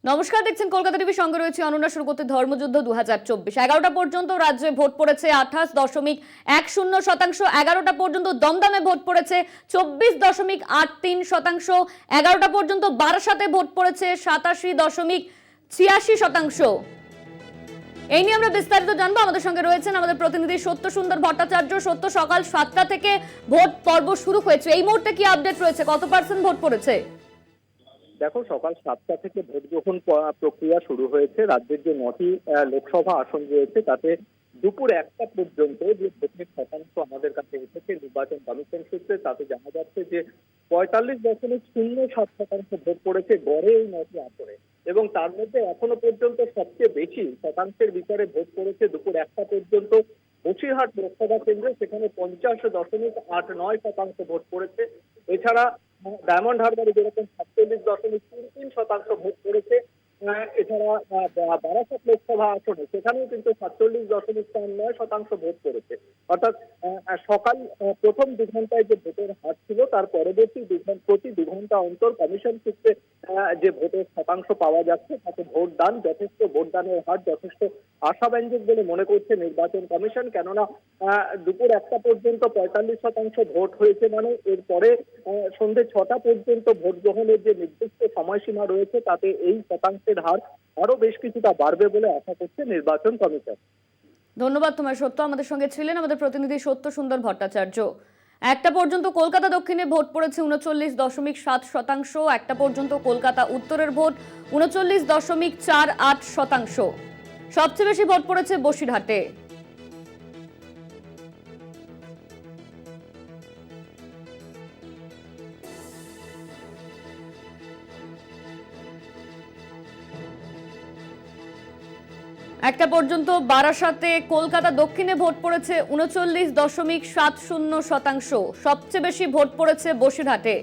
নমস্কার, দেখছেন কলকাতা টিভি, সঙ্গে রয়েছে অনন্যা। শুরু করতে ধর্মযুদ্ধ 2024। 11টা পর্যন্ত রাজ্যে ভোট পড়েছে 28.10%। 11টা পর্যন্ত দমদমে ভোট পড়েছে 24.83%। 11টা পর্যন্ত বারাসাতে ভোট পড়েছে 87.86%। এই নিয়ে আমরা বিস্তারিত জানবো। আমাদের সঙ্গে রয়েছেন আমাদের প্রতিনিধি সত্য সুন্দর ভট্টাচার্য। সত্য, সকাল 7টা থেকে ভোট পর্ব শুরু হয়েছে, এই মুহূর্তে কি আপডেট রয়েছে? কত পার্সেন্ট ভোট পড়েছে? দেখো, সকাল 7টা থেকে ভোট গ্রহণ প্রক্রিয়া শুরু হয়েছে। রাজ্যের যে 9টি লোকসভা আসন রয়েছে তাতে দুপুর 1টা পর্যন্ত যে ভোটের শতাংশ আমাদের কাছে এসেছে নির্বাচন কমিশন সূত্রে, তাতে জানা যাচ্ছে যে 45.07% ভোট পড়েছে গড়ে এই 9টি আসনে। এবং তার মধ্যে এখনো পর্যন্ত সবচেয়ে বেশি শতাংশের বিচারে ভোট পড়েছে দুপুর 1টা পর্যন্ত বসিরহাট লোকসভা কেন্দ্রে, সেখানে 50.89% ভোট পড়েছে। এছাড়া ডায়মন্ড হারবারে যেরকম 47.33% ভোট পড়েছে। এছাড়া বারাসাত লোকসভা আসনে সেখানেও কিন্তু 47.49% ভোট পড়েছে। অর্থাৎ সকাল প্রথম 2 ঘন্টায় যে ভোটের হার ছিল তার পরবর্তী প্রতি 2 ঘন্টা অন্তর কমিশন সূত্রে যে ভোটের শতাংশ পাওয়া যাচ্ছে তাতে ভোটদানের হার যথেষ্ট আশাব্যঞ্জক বলে মনে করছে নির্বাচন কমিশন। কেননা দুপুর 1টা পর্যন্ত 45% ভোট হয়েছে, মানে এরপরে সন্ধ্যে 6টা পর্যন্ত ভোট গ্রহণের যে নির্দিষ্ট সময়সীমা রয়েছে তাতে এই শতাংশের হার আরো বেশ কিছুটা বাড়বে বলে আশা করছে নির্বাচন কমিশন। ধন্যবাদ তোমার সত্য। আমাদের সঙ্গে ছিলেন আমাদের প্রতিনিধি সত্য সুন্দর ভট্টাচার্য। 1টা পর্যন্ত কলকাতা দক্ষিণে ভোট পড়েছে 39.7%। 1টা পর্যন্ত কলকাতা উত্তরের ভোট 39.48%। সবচেয়ে বেশি ভোট পড়েছে বসিরহাটে। একটা পর্যন্ত বারাসাতে কলকাতা দক্ষিণে ভোট পড়েছে 39.70%। সবচেয়ে বেশি ভোট পড়েছে বসিরহাটে।